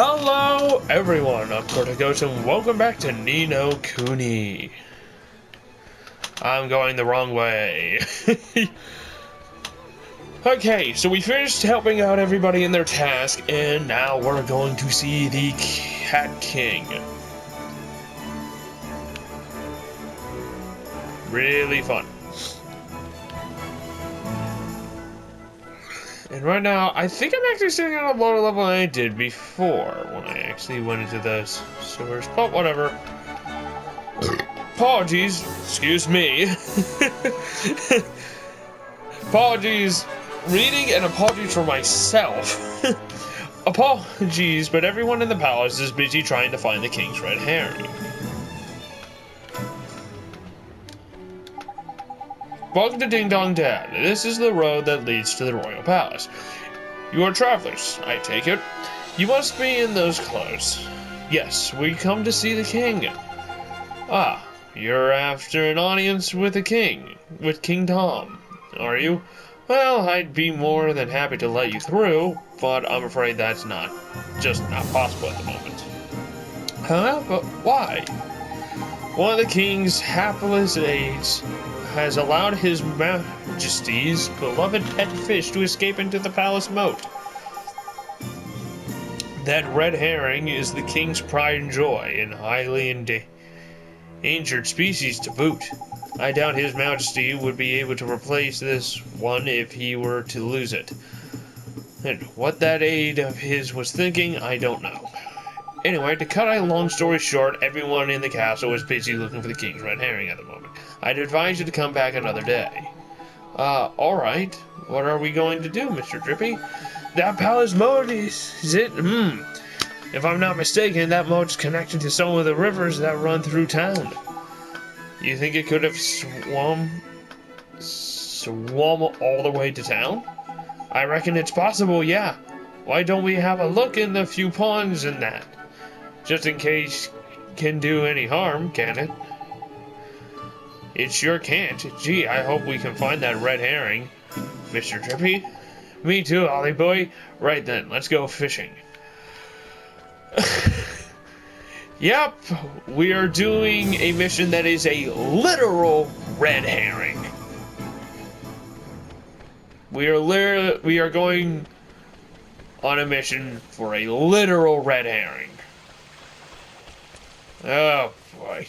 Hello everyone, I'm Corticos and welcome back to Nino Kuni. I'm going the wrong way. Okay, so we finished helping out everybody in their task, and now we're going to see the Cat King. Really fun. And right now, I think I'm actually sitting on a lower level than I did before when I actually went into those sewers, but whatever. Apologies, excuse me. Apologies, reading and apologies for myself. Apologies, but everyone in the palace is busy trying to find the king's red herring. Welcome to Ding Dong Dad. This is the road that leads to the royal palace. You are travelers, I take it. You must be in those clothes. Yes, we come to see the king. Ah, you're after an audience with the king, with King Tom, are you? Well, I'd be more than happy to let you through, but I'm afraid that's just not possible at the moment. Huh? But why? One of the king's hapless aides has allowed His Majesty's beloved pet fish to escape into the palace moat. That red herring is the king's pride and joy, and highly endangered species to boot. I doubt His Majesty would be able to replace this one if he were to lose it. And what that aide of his was thinking, I don't know. Anyway, to cut a long story short, everyone in the castle is busy looking for the king's red herring at the moment. I'd advise you to come back another day. Alright. What are we going to do, Mr. Drippy? That palace moat is it? If I'm not mistaken, that moat's connected to some of the rivers that run through town. You think it could have swum all the way to town? I reckon it's possible, yeah. Why don't we have a look in the few ponds in that? Just in case can do any harm, can it? It sure can't. Gee, I hope we can find that red herring. Mr. Drippy? Me too, Ollie boy. Right then, let's go fishing. Yep, we are doing a mission that is a literal red herring. We are going on a mission for a literal red herring. Oh boy.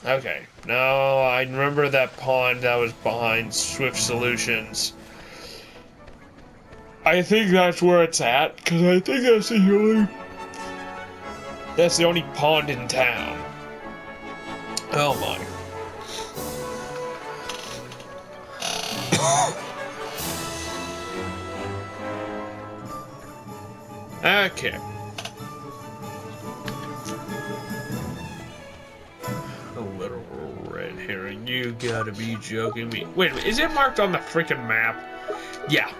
Okay, now I remember that pond that was behind Swift Solutions. I think that's where it's at, because I think that's the only pond in town. Oh my. Okay. A literal red herring. You gotta be joking me. Wait a minute, is it marked on the freaking map? Yeah.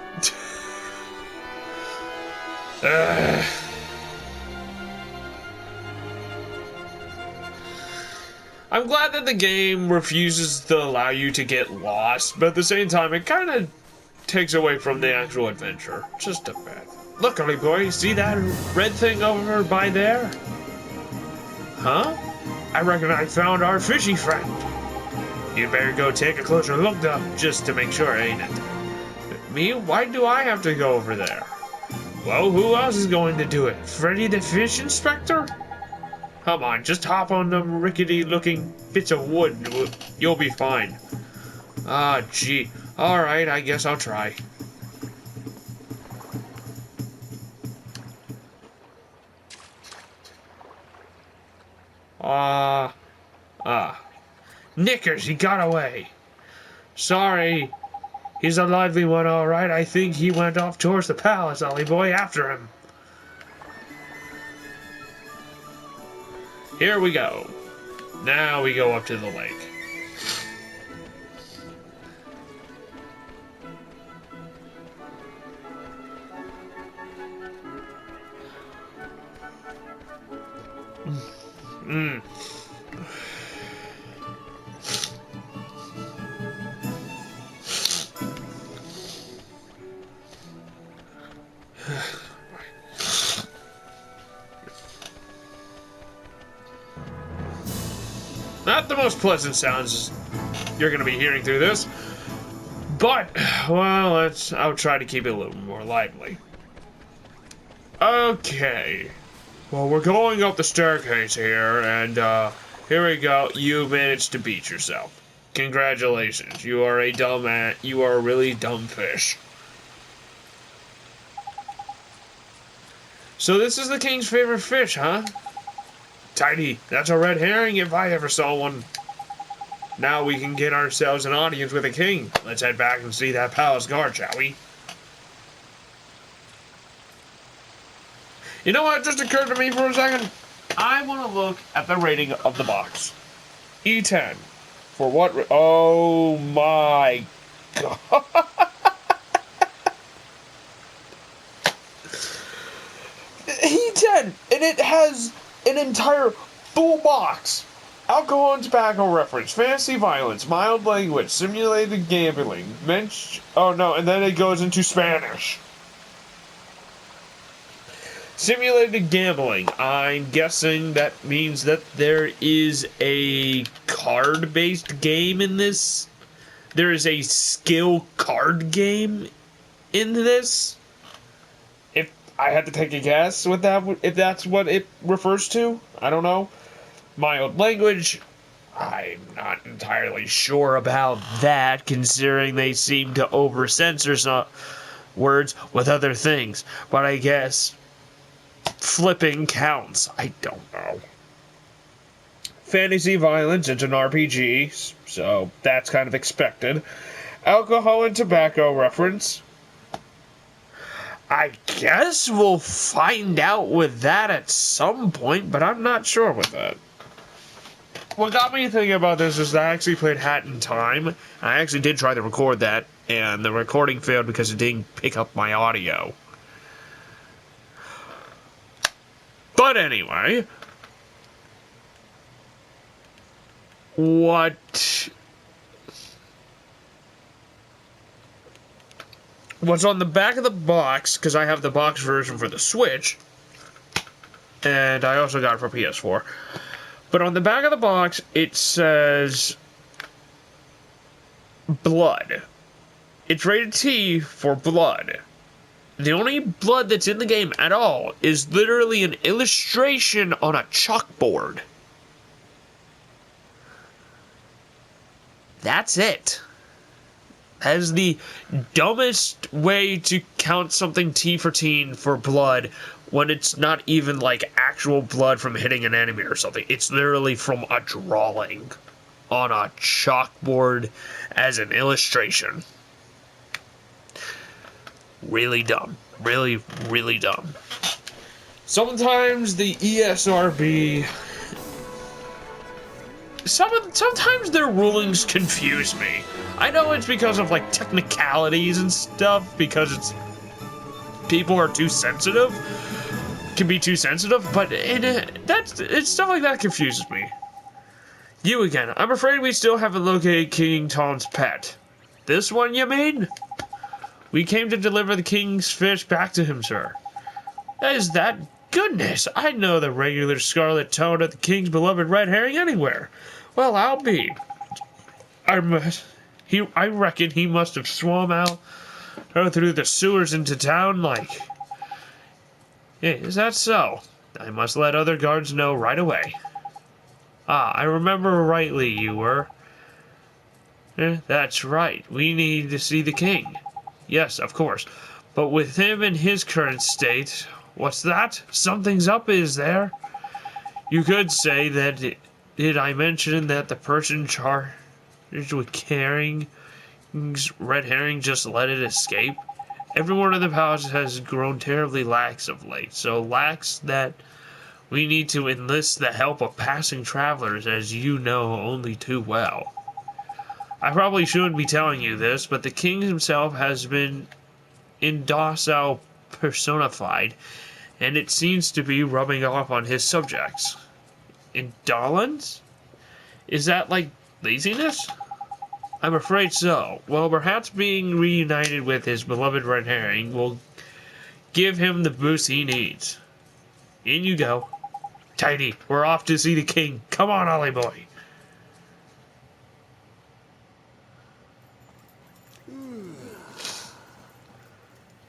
I'm glad that the game refuses to allow you to get lost, but at the same time, it kind of takes away from the actual adventure. Just a bit. Look, Ollie boy, see that red thing over by there? Huh? I reckon I found our fishy friend. You'd better go take a closer look up just to make sure, ain't it? Me? Why do I have to go over there? Well, who else is going to do it? Freddy the Fish Inspector? Come on, just hop on them rickety-looking bits of wood. You'll be fine. Ah, gee. Alright, I guess I'll try. Knickers, he got away. Sorry. He's a lively one, all right. I think he went off towards the palace, Ollie boy, after him. Here we go. Now we go up to the lake. not the most pleasant sounds you're going to be hearing through this. But, well, I'll try to keep it a little more lively. Okay. Well, we're going up the staircase here, and, here we go. You managed to beat yourself. Congratulations. You are you are a really dumb fish. So this is the king's favorite fish, huh? Tidy. That's a red herring if I ever saw one. Now we can get ourselves an audience with a king. Let's head back and see that palace guard, shall we? You know what just occurred to me for a second? I want to look at the rating of the box. E10. For what? Oh my god. E10! And it has an entire full box. Alcohol and tobacco reference, fantasy violence, mild language, simulated gambling, oh no, and then it goes into Spanish. Simulated gambling. I'm guessing that means that there is a card-based game in this. There is a skill card game in this. If I had to take a guess with that, if that's what it refers to, I don't know. Mild language. I'm not entirely sure about that, considering they seem to over-censor some words with other things. But I guess flipping counts. I don't know. Fantasy violence, it's an RPG, so that's kind of expected. Alcohol and tobacco reference. I guess we'll find out with that at some point, but I'm not sure with that. What got me thinking about this is I actually played Hat in Time. I actually did try to record that, and the recording failed because it didn't pick up my audio. But anyway, what's on the back of the box, because I have the box version for the Switch, and I also got it for PS4, but on the back of the box, it says blood. It's rated T for blood. The only blood that's in the game at all is literally an illustration on a chalkboard. That's it. That is the dumbest way to count something T for teen for blood when it's not even like actual blood from hitting an enemy or something. It's literally from a drawing on a chalkboard as an illustration. Really dumb. Really, really dumb. Sometimes the ESRB... Sometimes their rulings confuse me. I know it's because of, like, technicalities and stuff, because people are too sensitive. Can be too sensitive, but it's stuff like that confuses me. You again. I'm afraid we still haven't located King Tom's pet. This one, you mean? We came to deliver the king's fish back to him, sir. Is that goodness? I know the regular scarlet toad at the king's beloved red herring anywhere. Well, I'll be. I reckon he must have swum out through the sewers into town like. Yeah, is that so? I must let other guards know right away. Ah, I remember rightly you were. That's right. We need to see the king. Yes, of course. But with him in his current state, what's that? Something's up, is there? You could say that, did I mention that the person charged with carrying red herring just let it escape? Everyone in the palace has grown terribly lax of late, so lax that we need to enlist the help of passing travelers, as you know only too well. I probably shouldn't be telling you this, but the king himself has been indocile personified, and it seems to be rubbing off on his subjects. Indolence? Is that like laziness? I'm afraid so. Well, perhaps being reunited with his beloved red herring will give him the boost he needs. In you go. Tidy, we're off to see the king. Come on, Ollie boy.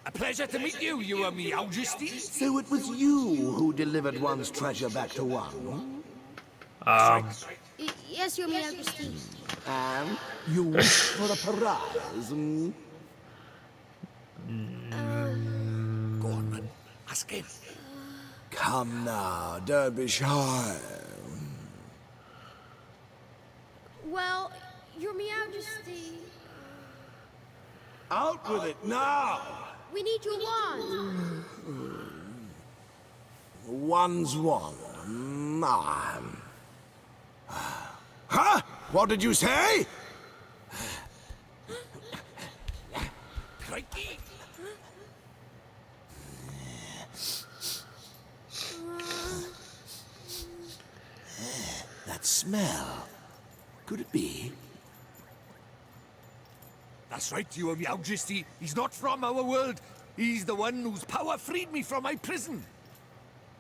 A pleasure to meet you, Your Majesty. So it was you who delivered one's treasure back to one? Yes, Your Majesty. And you wish for a prize? Hmm? Go on, man. Ask him. Come now, don't be shy. Well, Your Majesty, Out with it now! we need your wand. One's one. Huh? What did you say? Crikey. That smell. Could it be? That's right, Your Majesty. He's not from our world. He's the one whose power freed me from my prison.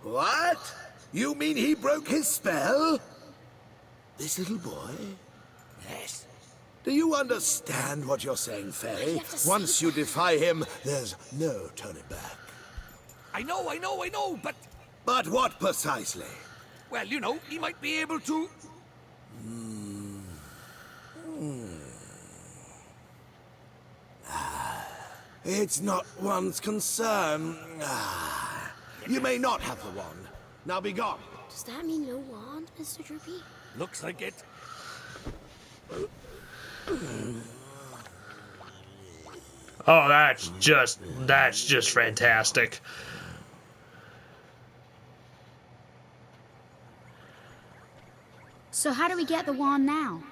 What? You mean he broke his spell? This little boy? Yes. Do you understand what you're saying, Fairy? Once you defy him, there's no turning back. I know, but... But what precisely? Well, you know, he might be able to... It's not one's concern. You may not have the wand. Now be gone. Does that mean no wand, Mr. Droopy? Looks like it. Oh, that's just fantastic. So how do we get the wand now?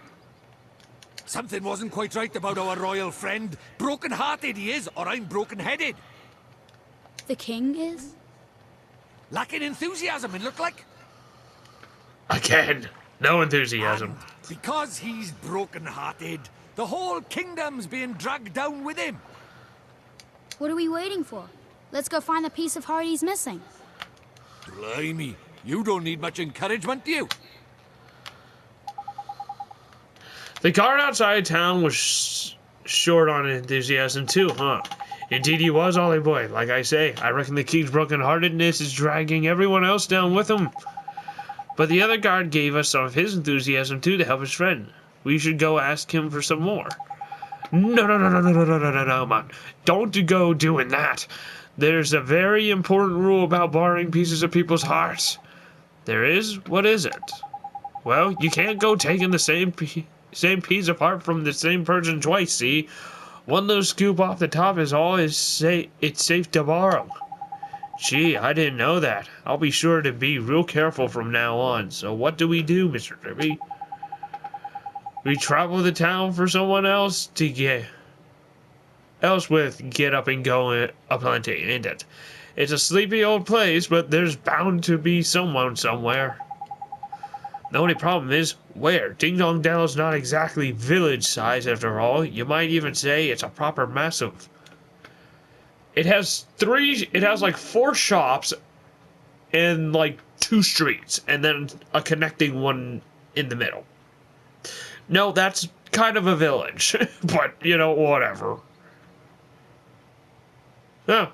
Something wasn't quite right about our royal friend. Broken-hearted he is, or I'm broken-headed. The king is? Lacking enthusiasm, it look like. Again, no enthusiasm. And because he's broken-hearted, the whole kingdom's being dragged down with him. What are we waiting for? Let's go find the piece of heart he's missing. Blimey, you don't need much encouragement, do you? The guard outside town was short on enthusiasm too, huh? Indeed he was, Ollie boy. Like I say, I reckon the king's brokenheartedness is dragging everyone else down with him. But the other guard gave us some of his enthusiasm too to help his friend. We should go ask him for some more. No, man. Don't go doing that. There's a very important rule about borrowing pieces of people's hearts. There is? What is it? Well, you can't go taking the same piece apart from the same person twice, see? One little scoop off the top is all it's safe to borrow. Gee, I didn't know that. I'll be sure to be real careful from now on. So what do we do, Mr. Drippy? We travel the town for someone else to get up and go aplenty, ain't it? It's a sleepy old place, but there's bound to be someone somewhere. The only problem is, where? Ding Dong Dell's not exactly village size after all. You might even say it's a proper massive. It has like 4 shops and like 2 streets, and then a connecting one in the middle. No, that's kind of a village, but you know, whatever. Yeah.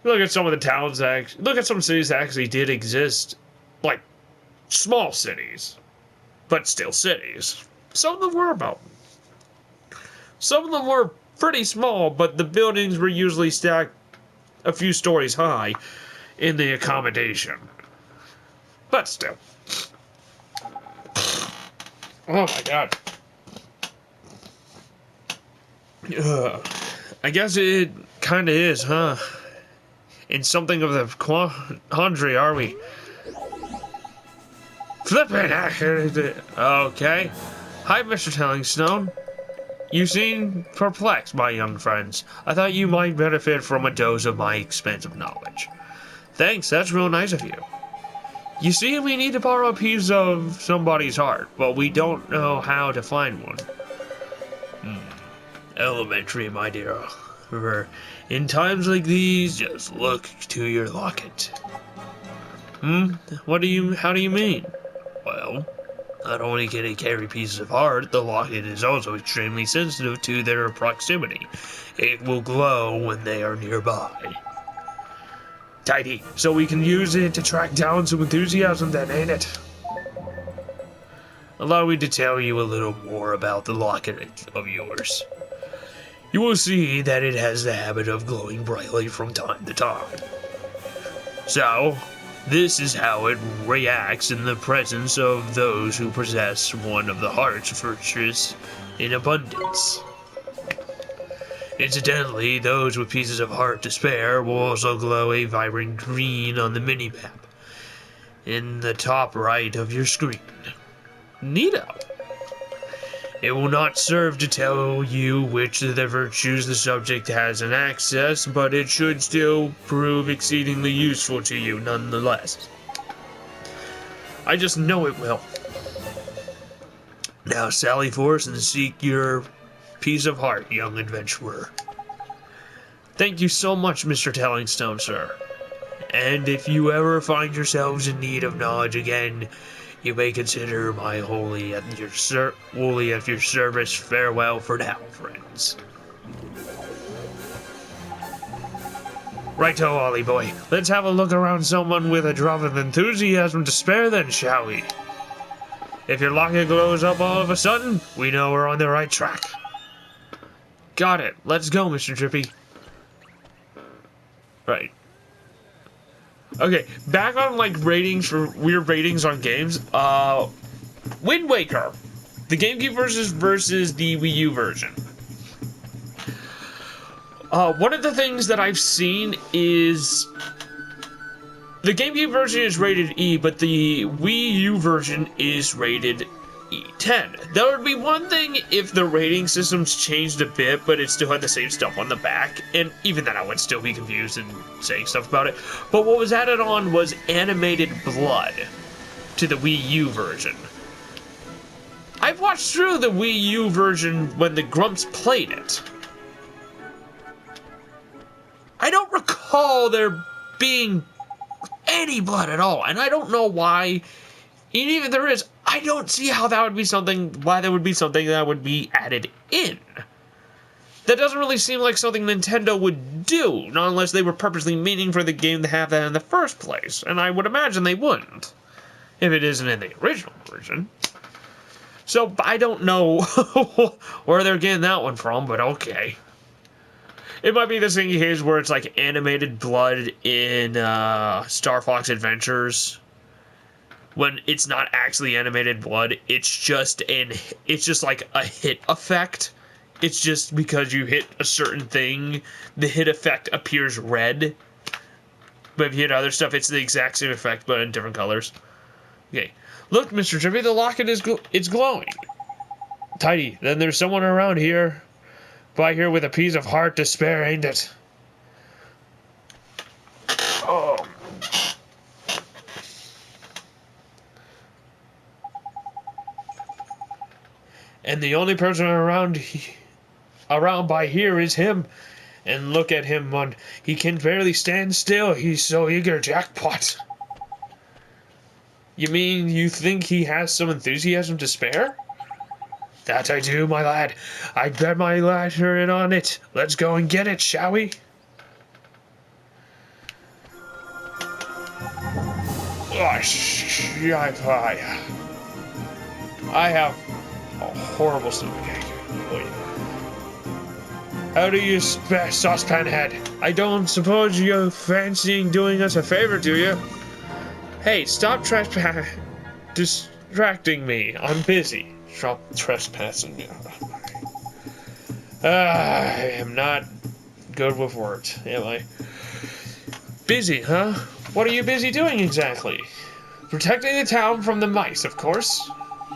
Look at some of the towns look at some cities that actually did exist, like small cities, but still cities. Some of them were pretty small, but the buildings were usually stacked a few stories high in the accommodation. But still. Oh my god. I guess it kinda is, huh? In something of the quandary, are we? Flippin' okay. Hi, Mr. Tellingstone. You seem perplexed, my young friends. I thought you might benefit from a dose of my expansive knowledge. Thanks, that's real nice of you. You see, we need to borrow a piece of somebody's heart, but we don't know how to find one. Elementary, my dear. In times like these, just look to your locket. How do you mean? Well, Not only can it carry pieces of heart, the locket is also extremely sensitive to their proximity. It will glow when they are nearby. Tidy. So we can use it to track down some enthusiasm then, ain't it? Allow me to tell you a little more about the locket of yours. You will see that it has the habit of glowing brightly from time to time. So, this is how it reacts in the presence of those who possess one of the heart's virtues in abundance. Incidentally, those with pieces of heart to spare will also glow a vibrant green on the minimap in the top right of your screen. Neato. It will not serve to tell you which of the virtues the subject has in access, but it should still prove exceedingly useful to you nonetheless. I just know it will. Now sally forth and seek your piece of heart, young adventurer. Thank you so much, Mr. Tellingstone, sir. And if you ever find yourselves in need of knowledge again, you may consider my wholly at your service. Farewell for now, friends. Righto, Ollie boy. Let's have a look around someone with a drop of enthusiasm to spare then, shall we? If your locket glows up all of a sudden, we know we're on the right track. Got it. Let's go, Mr. Drippy. Right. Okay, back on like ratings for weird ratings on games. Wind Waker, the GameCube versus the Wii U version. One of the things that I've seen is the GameCube version is rated E, but the Wii U version is rated E10. That would be one thing if the rating systems changed a bit, but it still had the same stuff on the back, and even then I would still be confused and saying stuff about it. But what was added on was animated blood to the Wii U version. I've watched through the Wii U version when the Grumps played it. I don't recall there being any blood at all, and I don't know why. And even if there is, I don't see how that would be something, why that would be something that would be added in. That doesn't really seem like something Nintendo would do, not unless they were purposely meaning for the game to have that in the first place, and I would imagine they wouldn't, if it isn't in the original version. So, I don't know where they're getting that one from, but okay. It might be this thing case where it's like animated blood in Star Fox Adventures, when it's not actually animated blood, it's just like a hit effect. It's just because you hit a certain thing, the hit effect appears red. But if you hit other stuff, it's the exact same effect, but in different colors. Okay. Look, Mr. Trippy, the locket it's glowing. Tidy. Then there's someone around here, by here with a piece of heart to spare, ain't it? Oh. And the only person around by here is him. And look at him, man. He can barely stand still. He's so eager, jackpot. You mean you think he has some enthusiasm to spare? That I do, my lad. I bet my ladder in on it. Let's go and get it, shall we? Oh, I have a horrible stomachache. Wait. How do you saucepan head? I don't suppose you're fancying doing us a favor, do you? Hey, stop distracting me. I'm busy. Stop trespassing me. I am not good with words, am I? Busy, huh? What are you busy doing exactly? Protecting the town from the mice, of course.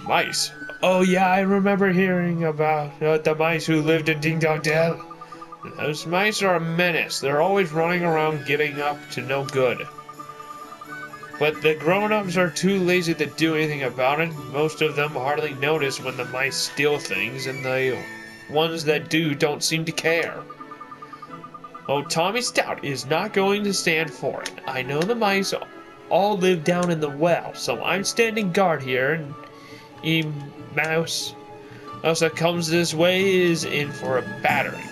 Mice? Oh yeah, I remember hearing about the mice who lived in Ding Dong Dell. Those mice are a menace. They're always running around getting up to no good. But the grown-ups are too lazy to do anything about it. Most of them hardly notice when the mice steal things, and the ones that do don't seem to care. Oh, Tommy Stout is not going to stand for it. I know the mice all live down in the well, so I'm standing guard here, and mouse that comes this way is in for a battering.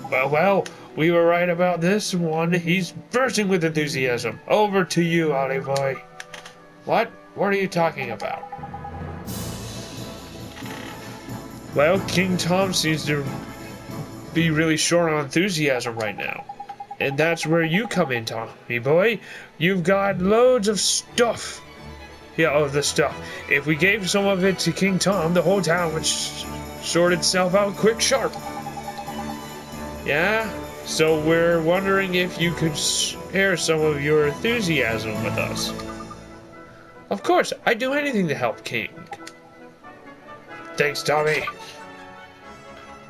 Well, we were right about this one. He's bursting with enthusiasm. Over to you, Ollie boy. What? What are you talking about? Well, King Tom seems to be really short on enthusiasm right now. And that's where you come in, Tommy boy. You've got loads of stuff. Yeah, oh, the stuff. If we gave some of it to King Tom, the whole town would sort itself out quick sharp. Yeah? So we're wondering if you could share some of your enthusiasm with us. Of course, I'd do anything to help King. Thanks, Tommy.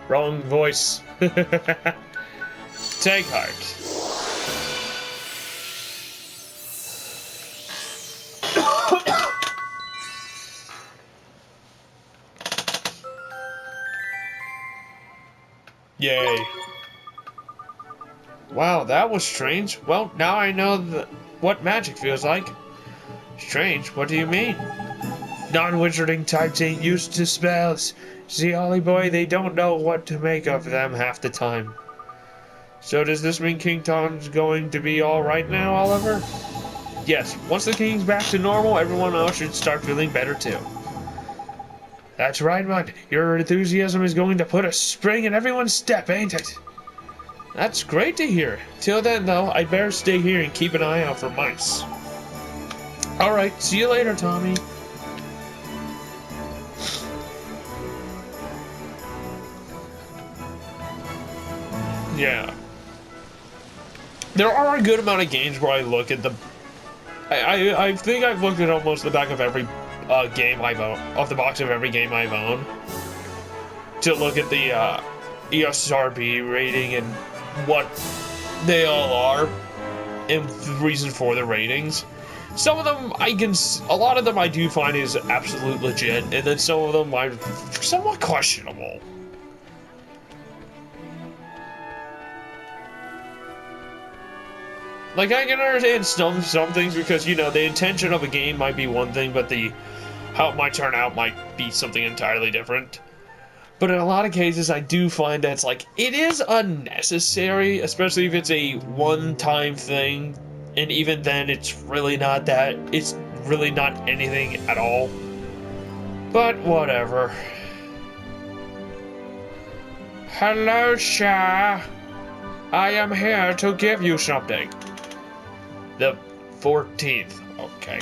Wrong voice. Take heart. Yay. Wow, that was strange. Well, now I know what magic feels like. Strange? What do you mean? Non-wizarding types ain't used to spells. See, Ollie boy, they don't know what to make of them half the time. So does this mean King Tom's going to be alright now, Oliver? Yes, once the king's back to normal, everyone else should start feeling better too. That's right, bud. Your enthusiasm is going to put a spring in everyone's step, ain't it? That's great to hear. Till then, though, I'd better stay here and keep an eye out for mice. Alright, see you later, Tommy. Yeah. There are a good amount of games where I look at the... I think I've looked at almost the back of every game I've owned, off the box of every game I've owned, to look at the ESRB rating and what they all are, and the reason for the ratings. Some of them a lot of them I do find is absolute legit, and then some of them are somewhat questionable. Like, I can understand some things because, you know, the intention of a game might be one thing, but how it might turn out might be something entirely different. But in a lot of cases, I do find that it's like, it is unnecessary, especially if it's a one-time thing, and even then, it's really not anything at all. But whatever. Hello, Shah. I am here to give you something. The 14th. Okay.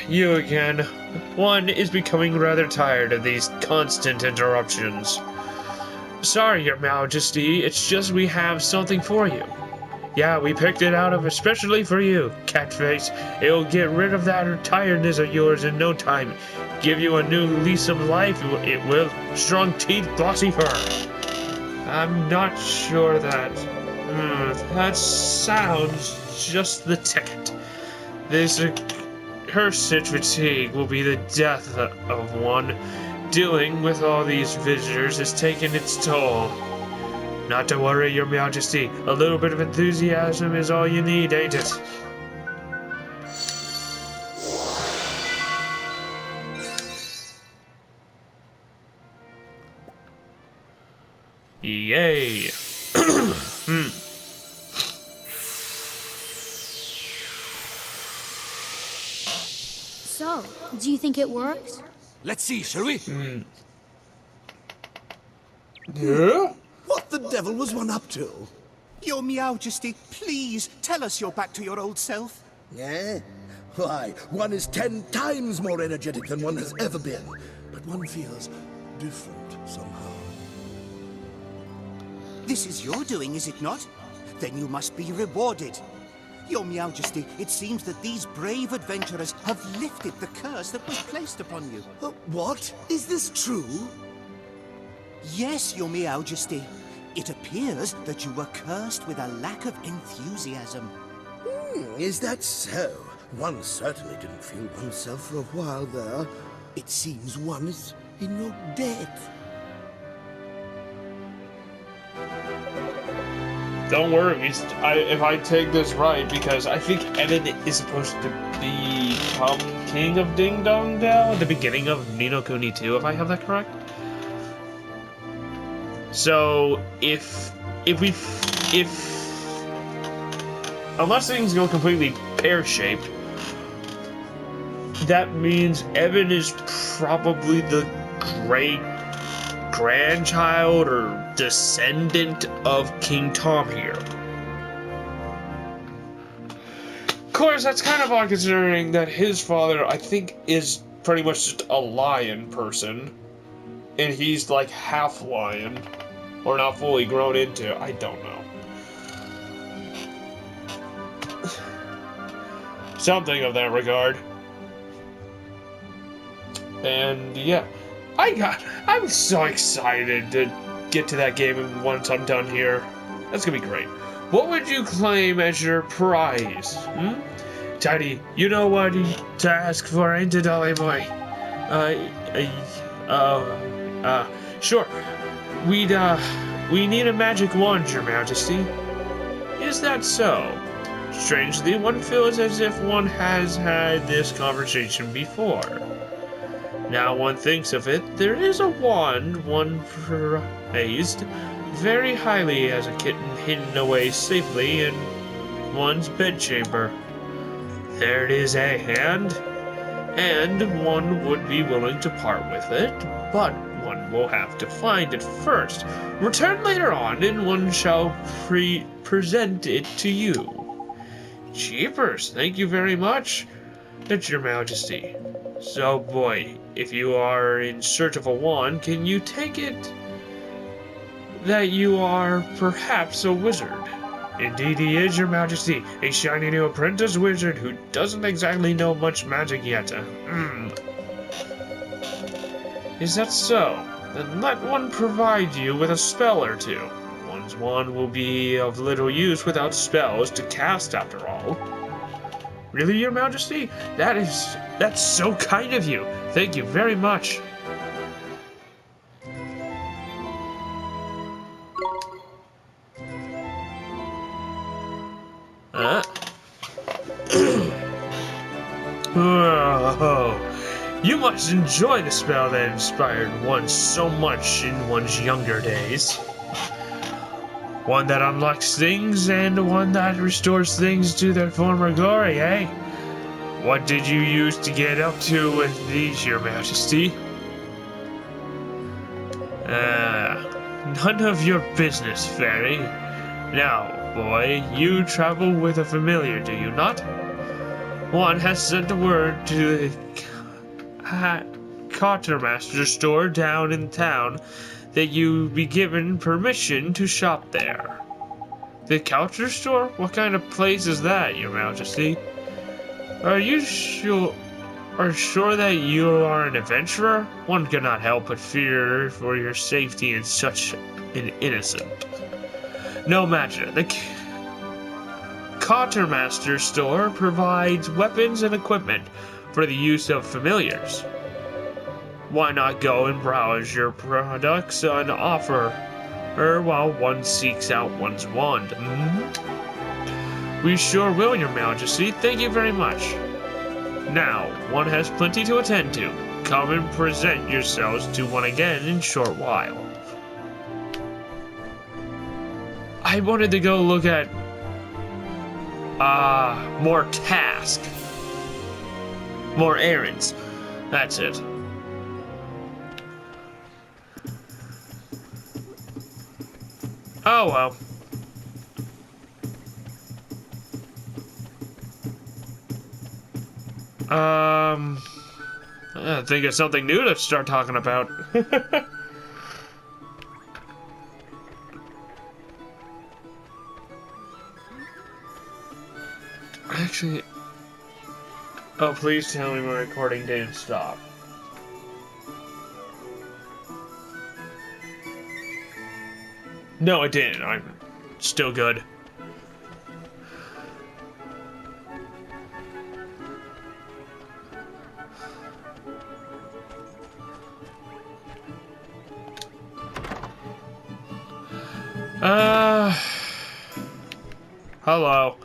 You again. One is becoming rather tired of these constant interruptions. Sorry, Your Majesty, it's just we have something for you. Yeah, we picked it out of especially for you, Catface. It'll get rid of that tiredness of yours in no time. Give you a new lease of life, it will. Strong teeth, glossy fur. I'm not sure that... that sounds just the ticket. This cursed fatigue will be the death of one. Dealing with all these visitors has taken its toll. Not to worry, Your Majesty. A little bit of enthusiasm is all you need, ain't it? Yay. So, do you think it works? Let's see, shall we? Yeah? What the devil was one up to? Your Majesty, please tell us you're back to your old self. Eh? Why, one is 10 times more energetic than one has ever been. But one feels different somehow. This is your doing, is it not? Then you must be rewarded. Your Majesty, it seems that these brave adventurers have lifted the curse that was placed upon you. What? Is this true? Yes, Your Majesty. It appears that you were cursed with a lack of enthusiasm. Is that so? One certainly didn't feel oneself for a while there. It seems one is in your debt. Don't worry, if I take this right, because I think Evan is supposed to become king of Ding Dong Dell at the beginning of Ni no Kuni 2, if I have that correct. So if unless things go completely pear-shaped, that means Evan is probably the great grandchild or descendant of King Tom here. Of course, that's kind of odd considering that his father, I think, is pretty much just a lion person. And he's like half lion. Or not fully grown into. I don't know. Something of that regard. And yeah. I'm so excited to get to that game once I'm done here. That's gonna be great. What would you claim as your prize? Tidy, you know what to ask for, ain't it, Dolly boy? Sure. We need a magic wand, Your Majesty. Is that so? Strangely, one feels as if one has had this conversation before. Now one thinks of it, there is a wand one praised very highly as a kitten hidden away safely in one's bedchamber. There it is at hand, and one would be willing to part with it, but one will have to find it first. Return later on, and one shall present it to you. Jeepers, thank you very much. That's Your Majesty. So, boy, if you are in search of a wand, can you take it that you are perhaps a wizard? Indeed he is, Your Majesty, a shiny new apprentice wizard who doesn't exactly know much magic yet. Is that so? Then let one provide you with a spell or two. One's wand will be of little use without spells to cast, after all. Really, Your Majesty? That's so kind of you. Thank you very much. Oh, you must enjoy the spell that inspired one so much in one's younger days. One that unlocks things and one that restores things to their former glory, eh? What did you use to get up to with these, Your Majesty? None of your business, Fairy. Now, boy, you travel with a familiar, do you not? One has sent a word to the quartermaster store down in town that you be given permission to shop there. The culture store? What kind of place is that, Your Majesty? Are you sure that you are an adventurer? One cannot help but fear for your safety in such an innocent. No matter. The quartermaster store provides weapons and equipment for the use of familiars. Why not go and browse your products on offer while one seeks out one's wand? We sure will, Your Majesty. Thank you very much. Now, one has plenty to attend to. Come and present yourselves to one again in a short while. I wanted to go look at more tasks. More errands. That's it. Oh well. I think it's something new to start talking about. Actually, oh, please tell me my recording didn't stop. No, it didn't. I'm still good. Hello.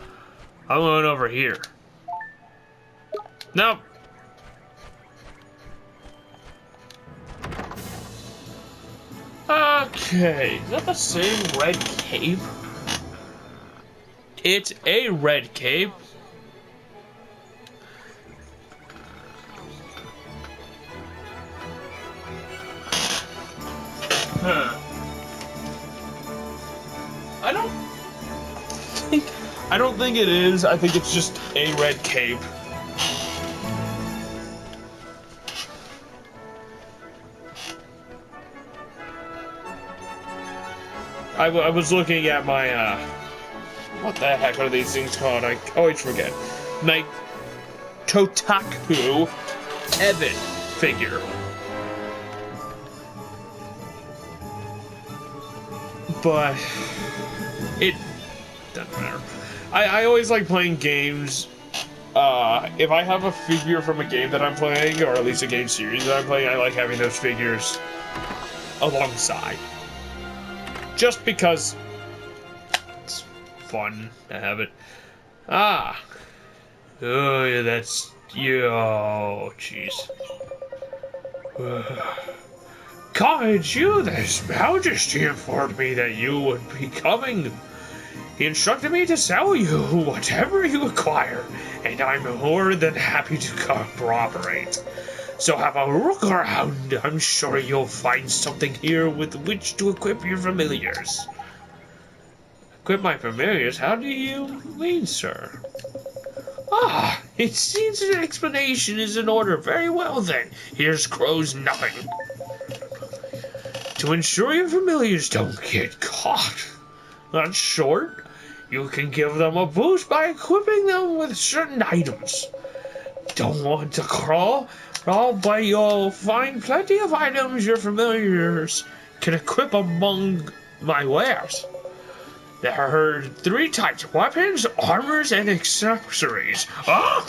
I'm going over here. No. Okay, is that the same red cape? It's a red cape. Huh. I don't think it is. I think it's just a red cape. I was looking at my, what the heck are these things called? I always forget. My Totaku Evan figure. But it doesn't matter. I always like playing games. If I have a figure from a game that I'm playing, or at least a game series that I'm playing, I like having those figures alongside. Just because it's fun to have it. Ah. Oh, yeah, that's... Yeah, oh, jeez. Guide you, His Majesty informed me that you would be coming. He instructed me to sell you whatever you acquire, and I'm more than happy to cooperate. So have a look around. I'm sure you'll find something here with which to equip your familiars. Equip my familiars? How do you mean, sir? Ah, it seems an explanation is in order. Very well, then. Here's Crow's nothing. To ensure your familiars don't get caught. That's short. You can give them a boost by equipping them with certain items. Don't want to crawl? But you'll find plenty of items your familiars can equip among my wares. There are 3 types: weapons, armors, and accessories. Ah!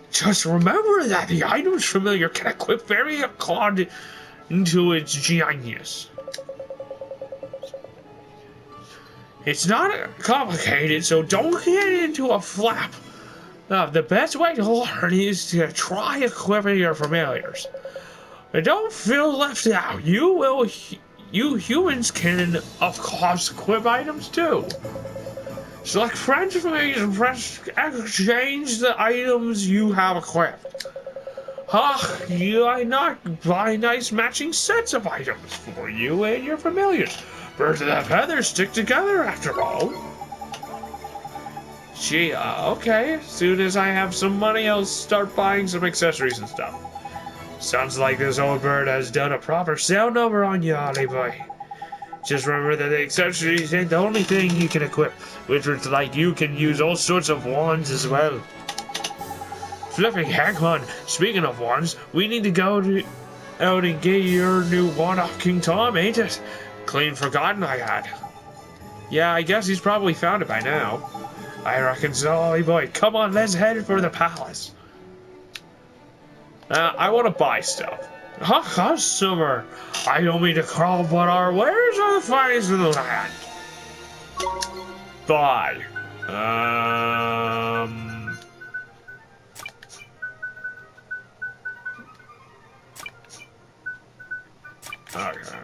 Just remember that the items familiar can equip vary according to its genius. It's not complicated, so don't get into a flap. The best way to learn is to try equipping your familiars. And don't feel left out. You humans can, of course, equip items too. Select friends familiars and press exchange the items you have equipped. Why not buy nice matching sets of items for you and your familiars? Birds of that feather stick together after all. Gee, okay. As soon as I have some money, I'll start buying some accessories and stuff. Sounds like this old bird has done a proper sale number on you, Ollie boy. Just remember that the accessories ain't the only thing you can equip. Wizards like you can use all sorts of wands as well. Flipping heck, man. Speaking of wands, we need to go out and get your new wand off King Tom, ain't it? Clean forgotten I had. Yeah, I guess he's probably found it by now. I reckon so, Ollie boy. Come on, let's head for the palace. I want to buy stuff. Customer. I don't mean to crawl, but our wares are the finest in the land. Buy. Okay.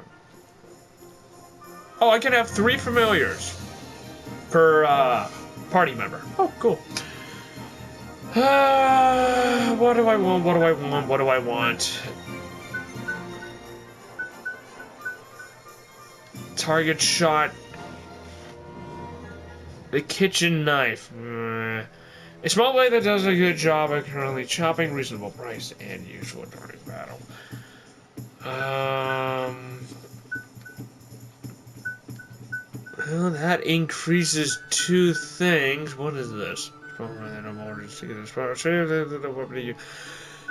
Oh, I can have 3 familiars per party member. Oh, cool. What do I want? What do I want? What do I want? Target shot. The kitchen knife. A small blade that does a good job at currently chopping, reasonable price, and useful during battle. Well, that increases 2 things. What is this?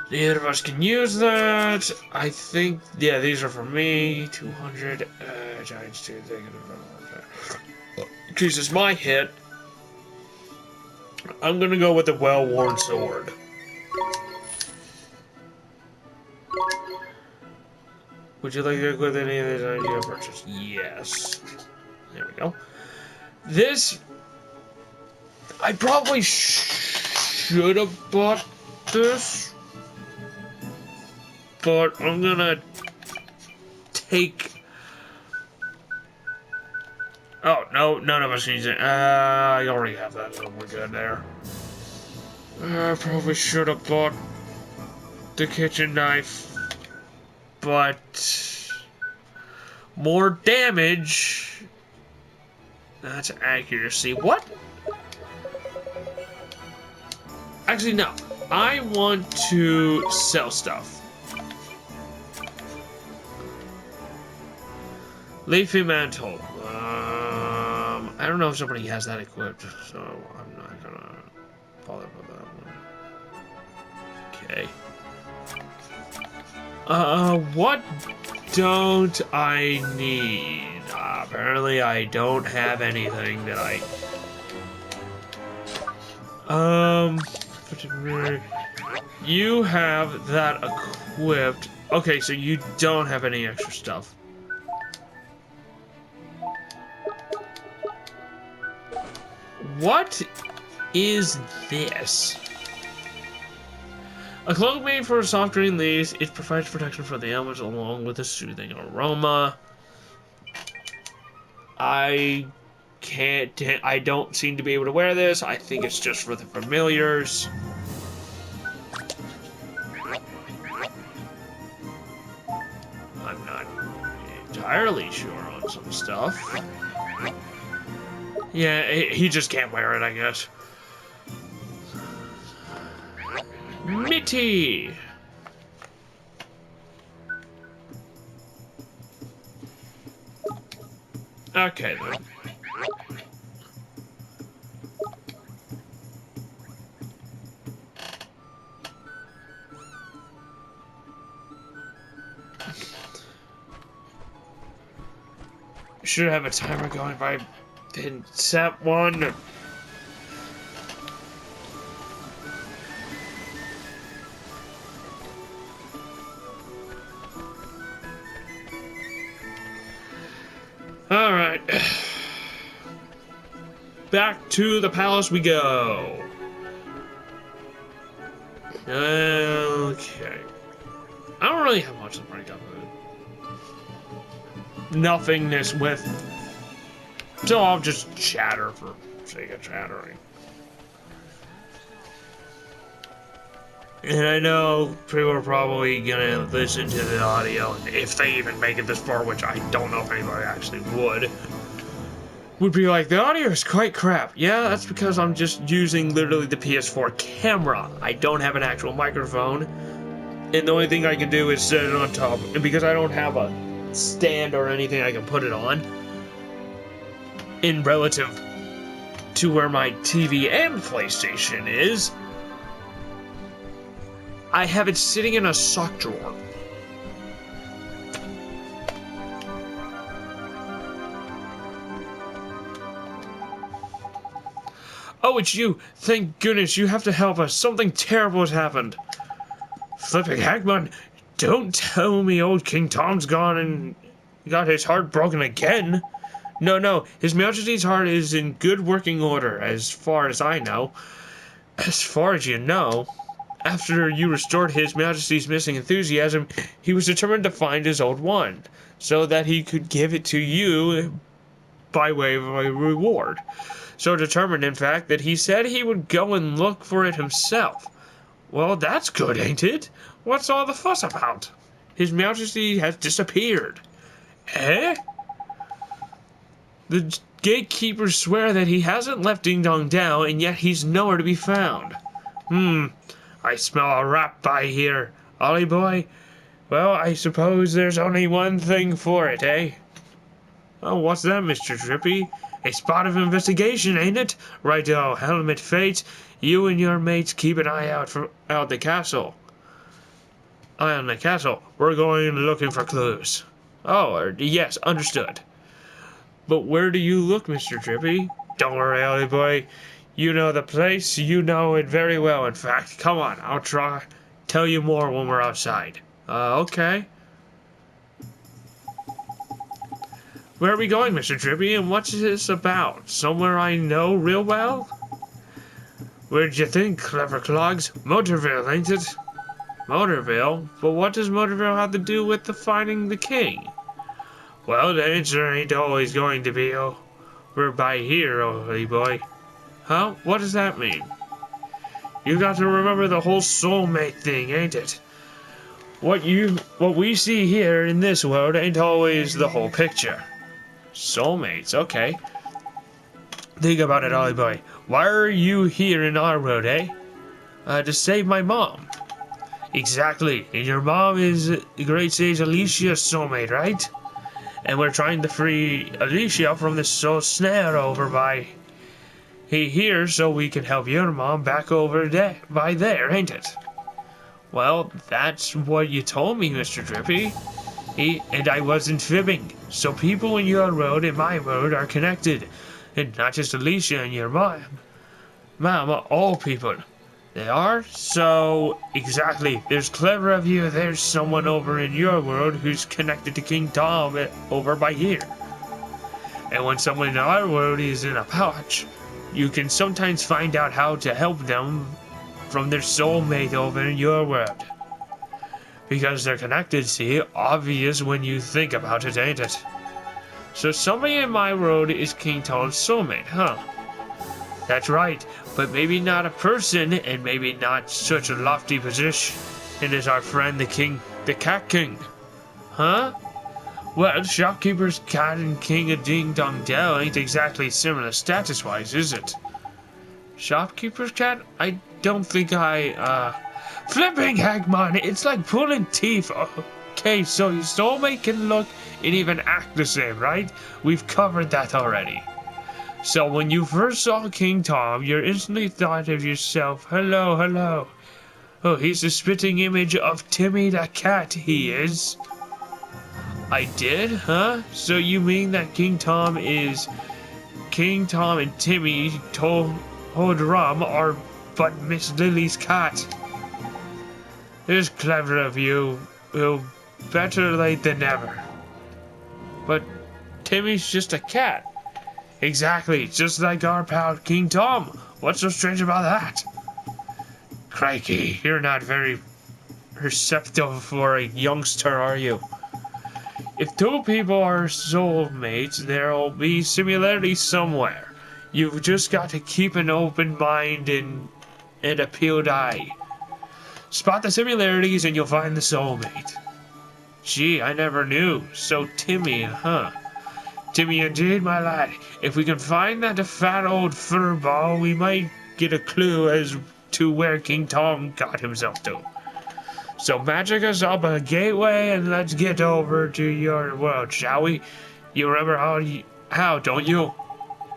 Neither of us can use that. I think, yeah, these are for me. 200. Giants 2. Increases my hit. I'm gonna go with the well-worn sword. Would you like to equip any of these items you have purchased? Yes. There we go. This I probably should have bought this, but I'm gonna take. Oh no, none of us needs it. I already have that, so we're good there. I probably should have bought the kitchen knife, but more damage. That's accuracy. What? Actually, no. I want to sell stuff. Leafy mantle. I don't know if somebody has that equipped, so I'm not gonna bother with that one. Okay. What don't I need? Apparently I don't have anything that I... You have that equipped. Okay, so you don't have any extra stuff. What is this? A cloak made for soft green leaves. It provides protection for the elements along with a soothing aroma. I don't seem to be able to wear this. I think it's just for the familiars. I'm not entirely sure on some stuff. Yeah, he just can't wear it, I guess. Mitty! Okay, then. Should have a timer going if I didn't set one. Alright. Back to the palace we go. Okay. I don't really have much to break up with. Nothingness with. So I'll just chatter for sake of chattering. And I know people are probably gonna listen to the audio, and if they even make it this far, which I don't know if anybody actually would be like, the audio is quite crap. Yeah, that's because I'm just using literally the PS4 camera. I don't have an actual microphone, and the only thing I can do is set it on top. And because I don't have a stand or anything I can put it on, in relative to where my TV and PlayStation is, I have it sitting in a sock drawer. Oh, it's you. Thank goodness, you have to help us. Something terrible has happened. Flipping Hackman, don't tell me old King Tom's gone and got his heart broken again. No, His Majesty's heart is in good working order, as far as I know. As far as you know. After you restored His Majesty's missing enthusiasm, he was determined to find his old one, so that he could give it to you by way of a reward. So determined, in fact, that he said he would go and look for it himself. Well, that's good, ain't it? What's all the fuss about? His Majesty has disappeared. Eh? The gatekeepers swear that he hasn't left Ding Dong Dell, and yet he's nowhere to be found. I smell a rat by here, Ollie boy. Well, I suppose there's only one thing for it, eh? Oh, what's that, Mr. Drippy? A spot of investigation, ain't it? Righto, helmet fate. You and your mates keep an eye out for the castle. Eye on the castle. We're going looking for clues. Oh, yes, understood. But where do you look, Mr. Drippy? Don't worry, Ollie boy. You know the place. You know it very well, in fact. Come on, I'll tell you more when we're outside. Okay. Where are we going, Mr. Drippy, and what's this about? Somewhere I know real well? Where'd you think, clever clogs? Motorville, ain't it? Motorville? But what does Motorville have to do with the finding the king? Well, the answer ain't always going to be over by here, oldie boy. Huh? What does that mean? You got to remember the whole soulmate thing, ain't it? What we see here in this world ain't always the whole picture. Soulmates, okay. Think about it, oldie boy. Why are you here in our world, eh? To save my mom. Exactly. And your mom is the great sage Alicia's soulmate, right? And we're trying to free Alicia from this soul snare over by here so we can help your mom back over there by there, ain't it? Well, that's what you told me, Mr. Drippy. And I wasn't fibbing. So people in your world and my world are connected. And not just Alicia and your mom. Mom, all people. They are? So, exactly. There's clever of you. There's someone over in your world who's connected to King Tom over by here. And when someone in our world is in a pouch, you can sometimes find out how to help them from their soulmate over in your world. Because they're connected, see? Obvious when you think about it, ain't it? So somebody in my world is King Tom's soulmate, huh? That's right, but maybe not a person, and maybe not such a lofty position as our friend the Cat King. Huh? Well, Shopkeeper's Cat and King of Ding Dong Dell ain't exactly similar status-wise, is it? Shopkeeper's Cat? I don't think Flipping heck, man, it's like pulling teeth. Okay, so your soulmate can look and even act the same, right? We've covered that already. So when you first saw King Tom, you instantly thought of yourself, hello, hello. Oh, he's the spitting image of Timmy the cat, he is. I did, huh? So you mean that King Tom and Timmy Ram are but Miss Lily's cat? It's clever of you. Well, better late than never. But Timmy's just a cat. Exactly, just like our pal King Tom. What's so strange about that? Crikey, you're not very receptive for a youngster, are you? If two people are soulmates, there'll be similarities somewhere. You've just got to keep an open mind and a peeled eye. Spot the similarities and you'll find the soulmate. Gee, I never knew. So Timmy, huh? Timmy indeed, my lad. If we can find that fat old furball, we might get a clue as to where King Tom got himself to. So magic us up a gateway and let's get over to your world, shall we? You remember how, don't you?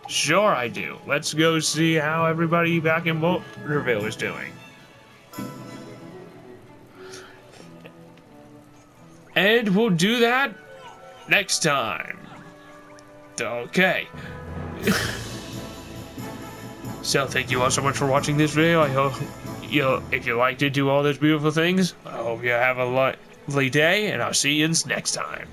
Sure I do. Let's go see how everybody back in Motorville is doing. And we'll do that next time. Okay. So thank you all so much for watching this video. I hope if you liked it, do all those beautiful things. I hope you have a lovely day, and I'll see you next time.